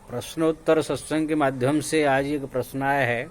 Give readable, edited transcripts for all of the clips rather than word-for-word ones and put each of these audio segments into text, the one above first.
प्रश्नोत्तर सत्संग के माध्यम से आज एक प्रश्न आया है।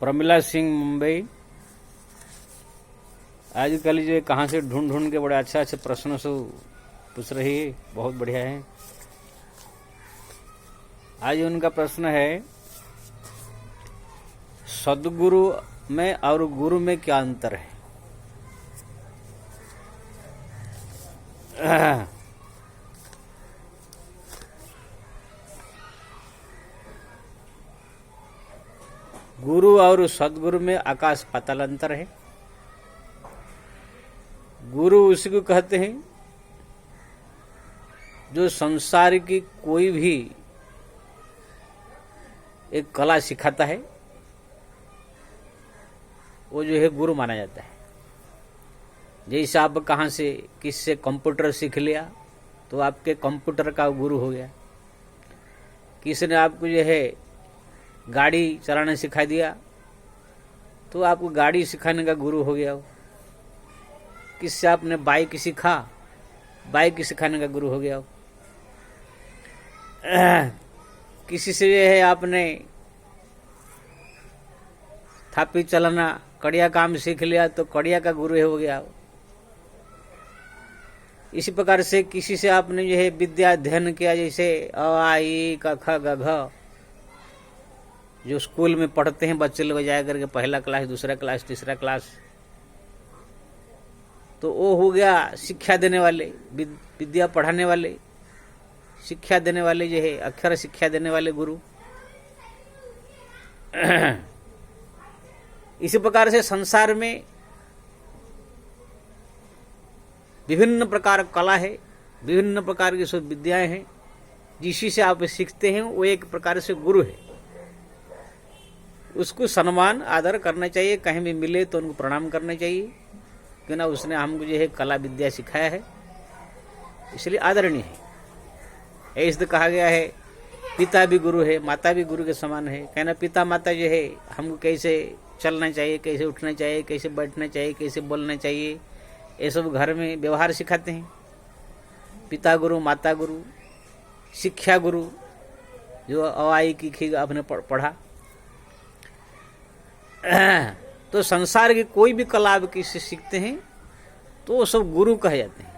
प्रमिला सिंह, मुंबई। आजकल जो कहाँ से ढूंढ ढूंढ के बड़े अच्छे अच्छे प्रश्न से पूछ रही है, बहुत बढ़िया है। आज उनका प्रश्न है, सद्गुरु में और गुरु में क्या अंतर है? गुरु और सद्गुरु में आकाश पाताल अंतर है। गुरु उसी को कहते हैं जो संसार की कोई भी एक कला सिखाता है, वो जो है गुरु माना जाता है। जैसे आप कहाँ से किससे कंप्यूटर सीख लिया तो आपके कंप्यूटर का गुरु हो गया। किसी ने आपको जो है गाड़ी चलाना सिखा दिया तो आपको गाड़ी सिखाने का गुरु हो गया। किससे आपने बाइक सीखा, बाइक सिखाने का गुरु हो गया। किसी से जो है आपने थापी चलाना, कड़िया काम सीख लिया तो कड़िया का गुरु हो गया। इसी प्रकार से किसी से आपने जो है विद्या अध्ययन किया, जैसे अ आ ई क ख ग घ, जो स्कूल में पढ़ते हैं बच्चे लोग जाया करके, पहला क्लास, दूसरा क्लास, तीसरा क्लास, तो वो हो गया शिक्षा देने वाले, विद्या पढ़ाने वाले, शिक्षा देने वाले जो है, अक्षर शिक्षा देने वाले गुरु। इसी प्रकार से संसार में विभिन्न प्रकार कला है, विभिन्न प्रकार की सब विद्याएं हैं। जिसी से आप सीखते हैं वो एक प्रकार से गुरु है। उसको सम्मान आदर करना चाहिए। कहीं भी मिले तो उनको प्रणाम करना चाहिए, क्यों ना उसने हमको जो है कला विद्या सिखाया है, इसलिए आदरणीय है। ऐसे कहा गया है, पिता भी गुरु है, माता भी गुरु के समान है। कहना पिता माता जो है हमको कैसे चलना चाहिए, कैसे उठना चाहिए, कैसे बैठना चाहिए, कैसे बोलना चाहिए, ये सब घर में व्यवहार सिखाते हैं। पिता गुरु, माता गुरु, शिक्षा गुरु, जो अ आ ई की खी आपने पढ़ा। तो संसार की कोई भी कला आप किसी सीखते हैं तो वो सब गुरु कहे जाते हैं।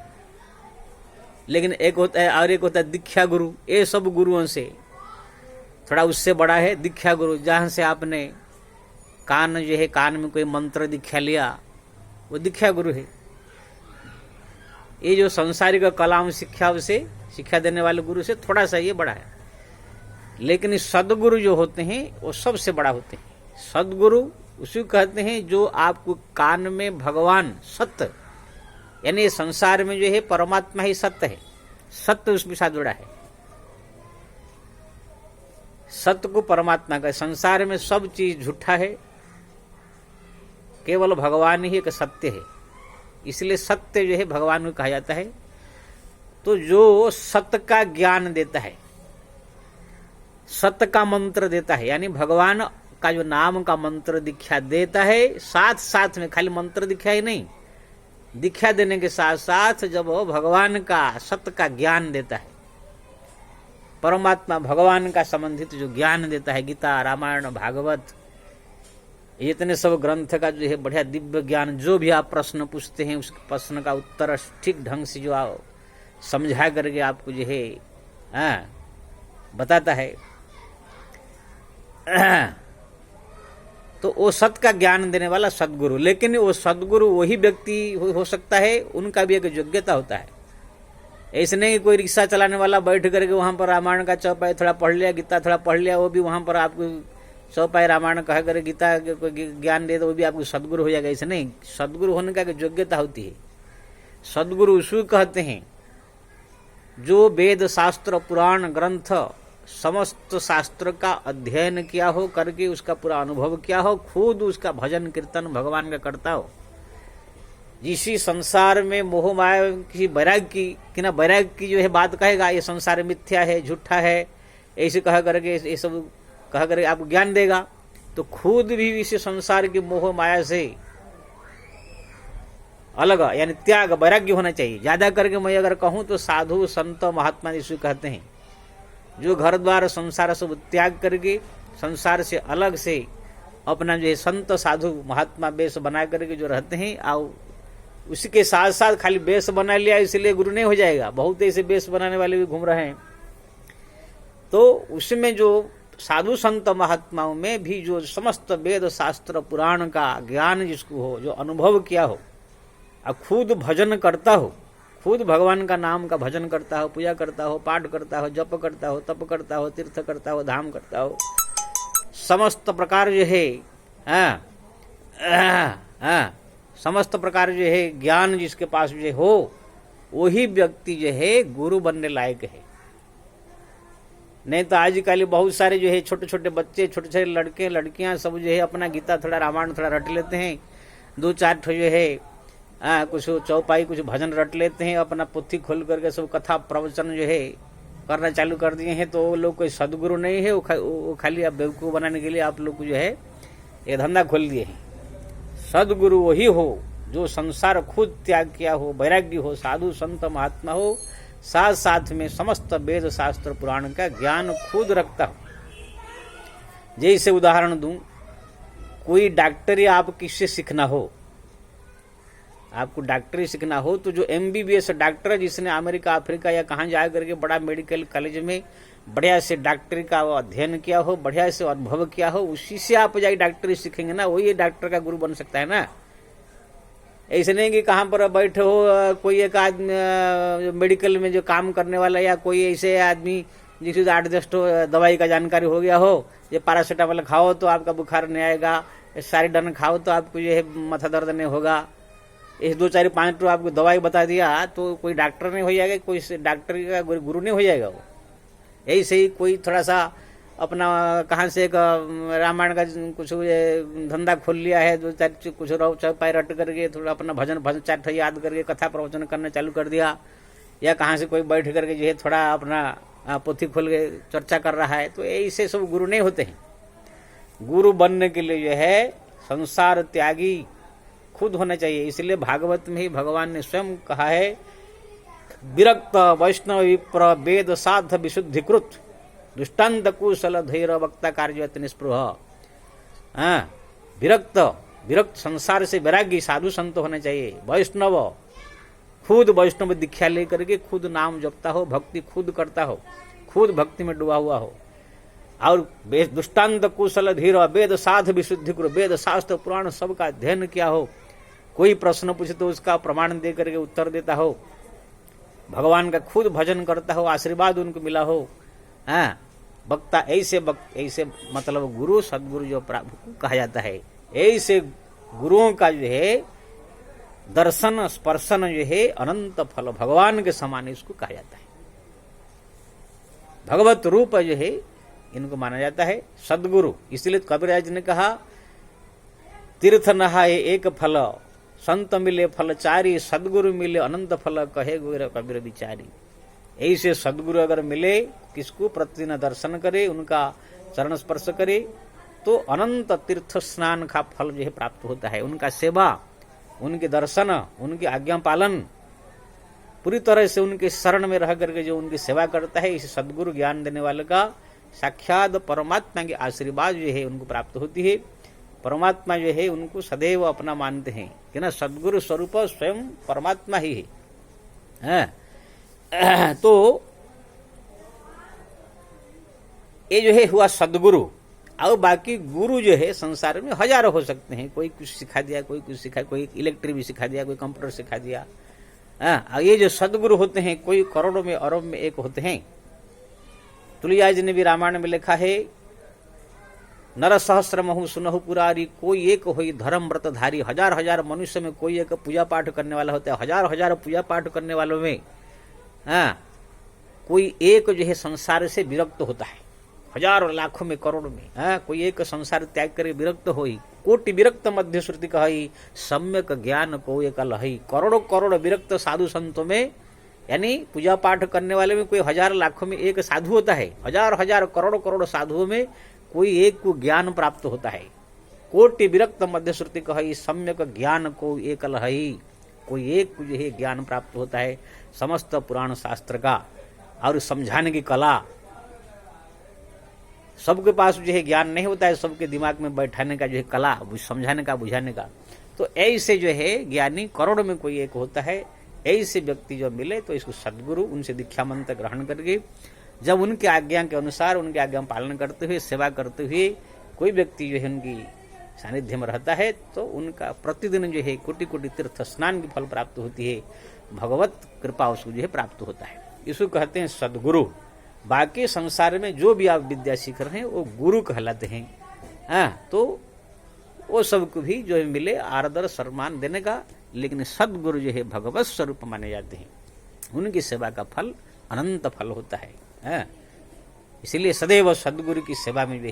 लेकिन एक होता है और एक होता है दीक्षा गुरु। ये सब गुरुओं से थोड़ा उससे बड़ा है दीक्षा गुरु, जहाँ से आपने कान जो है, कान में कोई मंत्र दीक्षा लिया, वो दीक्षा गुरु है। ये जो संसारिक कलाओं शिक्षा से शिक्षा देने वाले गुरु से थोड़ा सा ये बड़ा है। लेकिन सदगुरु जो होते हैं वो सबसे बड़ा होते हैं। सदगुरु उसी कहते हैं जो आपको कान में भगवान सत्य, यानी संसार में जो है परमात्मा ही सत्य है, सत्य उसके साथ जुड़ा है। सत्य को परमात्मा का, संसार में सब चीज झूठा है, केवल भगवान ही एक सत्य है, इसलिए सत्य जो है भगवान को कहा जाता है। तो जो सत्य का ज्ञान देता है, सत्य का मंत्र देता है, यानी भगवान का जो नाम का मंत्र दीक्षा देता है, साथ साथ में खाली मंत्र दीक्षा ही नहीं, दीक्षा देने के साथ साथ जब वो भगवान का सत्य का ज्ञान देता है, परमात्मा भगवान का संबंधित जो ज्ञान देता है, गीता, रामायण, भागवत, इतने सब ग्रंथ का जो है बढ़िया दिव्य ज्ञान, जो भी आप प्रश्न पूछते हैं उस प्रश्न का उत्तर ठीक ढंग से जो आप समझा करके आपको जो है बताता है, तो वो सत्य का ज्ञान देने वाला सदगुरु। लेकिन वो सदगुरु वही व्यक्ति हो सकता है, उनका भी एक योग्यता होता है। ऐसे नहीं कोई रिक्शा चलाने वाला बैठ करके वहां पर रामायण का चौपाई थोड़ा पढ़ लिया, गीता थोड़ा पढ़ लिया, वो भी वहां पर आपको चौपाई रामायण कह कर गीता कोई ज्ञान दे, तो वो भी आपको सदगुरु हो जाएगा। ऐसे नहीं, सदगुरु होने का योग्यता होती है। सदगुरु उसको कहते हैं जो वेद शास्त्र पुराण ग्रंथ समस्त शास्त्र का अध्ययन किया हो, करके उसका पूरा अनुभव किया हो, खुद उसका भजन कीर्तन भगवान का करता हो। जिसी संसार में मोह माया की वैराग की ना वैराग की जो है बात कहेगा, ये संसार मिथ्या है, झूठा है, ऐसे कह करके ये सब कह करके आपको ज्ञान देगा, तो खुद भी इस संसार की मोह माया से अलग यानी त्याग वैराग्य होना चाहिए। ज्यादा करके मैं अगर कहूं तो साधु संत महात्मा जिसको कहते हैं, जो घर द्वार संसार सब त्याग करके संसार से अलग से अपना जो है संत साधु महात्मा वेश बना करके जो रहते हैं, और उसके साथ साथ खाली वेश बना लिया इसलिए गुरु नहीं हो जाएगा। बहुत ऐसे वेश बनाने वाले भी घूम रहे हैं। तो उसमें जो साधु संत महात्माओं में भी जो समस्त वेद शास्त्र पुराण का ज्ञान जिसको हो, जो अनुभव किया हो, और खुद भजन करता हो, खुद भगवान का नाम का भजन करता हो, पूजा करता हो, पाठ करता हो, जप करता हो, तप करता हो, तीर्थ करता हो, धाम करता हो, समस्त प्रकार जो है समस्त प्रकार जो है ज्ञान जिसके पास जो हो, वही व्यक्ति जो है गुरु बनने लायक है। नहीं तो आजकल बहुत सारे जो है छोटे छोटे बच्चे, छोटे छोटे लड़के लड़कियां सब जो है अपना गीता थोड़ा रामायण थोड़ा रट लेते हैं, दो चार ठो जो है कुछ चौपाई कुछ भजन रट लेते हैं, अपना पुथी खोल करके सब कथा प्रवचन जो है करना चालू कर दिए हैं। तो वो लोग कोई सदगुरु नहीं है, वो खाली आप बेवकूफ बनाने के लिए आप लोग को जो है ये धंधा खोल दिए हैं। सदगुरु वही हो जो संसार खुद त्याग किया हो, वैराग्य हो, साधु संत महात्मा हो, साथ साथ में समस्त वेद शास्त्र पुराण का ज्ञान खुद रखता हो। जैसे उदाहरण दूं, कोई डॉक्टरी आप किससे सीखना हो, आपको डॉक्टरी सीखना हो तो जो MBBS डॉक्टर है, जिसने अमेरिका अफ्रीका या कहाँ जा करके बड़ा मेडिकल कॉलेज में बढ़िया से डॉक्टरी का अध्ययन किया हो, बढ़िया से अनुभव किया हो, उसी से आप जाके डॉक्टरी सीखेंगे ना, वही डॉक्टर का गुरु बन सकता है ना। ऐसे नहीं कि कहाँ पर बैठे हो कोई एक आदमी मेडिकल में जो काम करने वाला, या कोई ऐसे आदमी जिसे 8-10 दवाई का जानकारी हो गया हो, ये पैरासीटामोल खाओ तो आपका बुखार नहीं आएगा, सारिडन खाओ तो आपको जो है माथा दर्द नहीं होगा, इस 2-4-5 आपको दवाई बता दिया तो कोई डॉक्टर नहीं हो जाएगा, कोई डॉक्टर का गुरु नहीं हो जाएगा वो। ऐसे ही कोई थोड़ा सा अपना कहाँ से एक रामायण का कुछ धंधा खोल लिया है, 2-4 कुछ चौपाई रट करके थोड़ा अपना भजन 4 याद करके कथा प्रवचन करना चालू कर दिया, या कहाँ से कोई बैठ करके जो है थोड़ा अपना पोथी खोल के चर्चा कर रहा है, तो ऐसे सब गुरु नहीं होते हैं। गुरु बनने के लिए जो है संसार त्यागी खुद होना चाहिए। इसलिए भागवत में ही भगवान ने स्वयं कहा है, विरक्त वैष्णव विप्र वेद साध विशुद्धिकृत दुष्टांत कुशल धैर्य वक्ता कार्य निस्पृह। विरक्त संसार से वैराग्य साधु संत होना चाहिए। वैष्णव खुद वैष्णव दीक्षा लेकर के खुद नाम जपता हो, भक्ति खुद करता हो, खुद भक्ति में डूबा हुआ हो, और दुष्टांत कुशल धीर वेद साध विशुद्धिकृत वेद शास्त्र पुराण सबका अध्ययन किया हो, कोई प्रश्न पूछे तो उसका प्रमाण दे करके उत्तर देता हो, भगवान का खुद भजन करता हो, आशीर्वाद उनको मिला हो। वक्ता ऐसे मतलब गुरु सदगुरु जो कहा जाता है, ऐसे गुरुओं का जो है दर्शन स्पर्शन जो है अनंत फल भगवान के समान इसको कहा जाता है। भगवत रूप जो है इनको माना जाता है सदगुरु। इसलिए कबीरदास जी ने कहा, तीर्थ नहाए एक फल संत मिले फल चारी, सदगुरु मिले अनंत फल कहे गुरु कबीर विचारी। ऐसे सदगुरु अगर मिले, किसको प्रतिदिन दर्शन करे, उनका चरण स्पर्श करे, तो अनंत तीर्थ स्नान का फल जो है प्राप्त होता है। उनका सेवा, उनके दर्शन, उनकी आज्ञा पालन, पूरी तरह से उनके शरण में रह करके जो उनकी सेवा करता है, इस सदगुरु ज्ञान देने वाले का साक्षात परमात्मा के आशीर्वाद जो है उनको प्राप्त होती है। परमात्मा जो है उनको सदैव अपना मानते हैं कि ना, सदगुरु स्वरूप स्वयं परमात्मा ही है। तो ये जो है हुआ सदगुरु। और बाकी गुरु जो है संसार में हजारों हो सकते हैं, कोई कुछ सिखा दिया, कोई कुछ सिखा, कोई इलेक्ट्रिक भी सिखा दिया, कोई कंप्यूटर सिखा दिया। ये जो सदगुरु होते हैं कोई करोड़ों में अरब में एक होते हैं। तुलसीदास जी ने भी रामायण में लिखा है, नर सहस्र महु सुनहु पुरारी, कोई एक होई धर्म व्रतधारी। हजार हजार मनुष्य में कोई एक पूजा पाठ करने वाला होता है। हजार हजार पूजा पाठ करने वालों में कोई एक जो है संसार से विरक्त होता है। हजारों लाखों में करोड़ में कोई एक संसार त्याग करे विरक्त होई। कोटि विरक्त मध्य श्रुति कही, सम्यक ज्ञान को एक लही। करोड़ों करोड़ विरक्त साधु संतों में, यानी पूजा पाठ करने वाले में कोई हजार लाखों में एक साधु होता है। हजार हजार करोड़ करोड़ साधुओं में कोई एक को ज्ञान प्राप्त होता है। कोटि विरक्त मध्य श्रुति कही, सम्यक ज्ञान को एक लही। कोई एक जो है ज्ञान प्राप्त होता है समस्त पुराण शास्त्र का, और समझाने की कला। सबके पास जो है ज्ञान नहीं होता है, सबके दिमाग में बैठाने का जो है कला, समझाने का, बुझाने का। तो ऐसे जो है ज्ञानी करोड़ में कोई एक होता है। ऐसे व्यक्ति जो मिले तो इसको सद्गुरु, उनसे दीक्षा मंत्र ग्रहण करके जब उनके आज्ञा के अनुसार, उनके आज्ञा पालन करते हुए, सेवा करते हुए कोई व्यक्ति जो है उनकी सानिध्य में रहता है, तो उनका प्रतिदिन जो है कोटि कोटि तीर्थ स्नान की फल प्राप्त होती है, भगवत कृपा उसको जो है प्राप्त होता है। इसको कहते हैं सद्गुरु। बाकी संसार में जो भी आप विद्या सीख रहे हैं वो गुरु कहलाते हैं। तो वो सबको भी जो है मिले आदर सम्मान देने का, लेकिन सद्गुरु जो है भगवत स्वरूप माने जाते हैं, उनकी सेवा का फल अनंत फल होता है। इसलिए सदैव सद्गुरु की सेवा में भी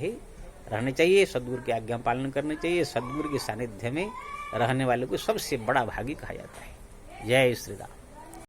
रहना चाहिए, सद्गुरु की आज्ञा पालन करनी चाहिए। सद्गुरु के सानिध्य में रहने वाले को सबसे बड़ा भागी कहा जाता है। जय श्री राम।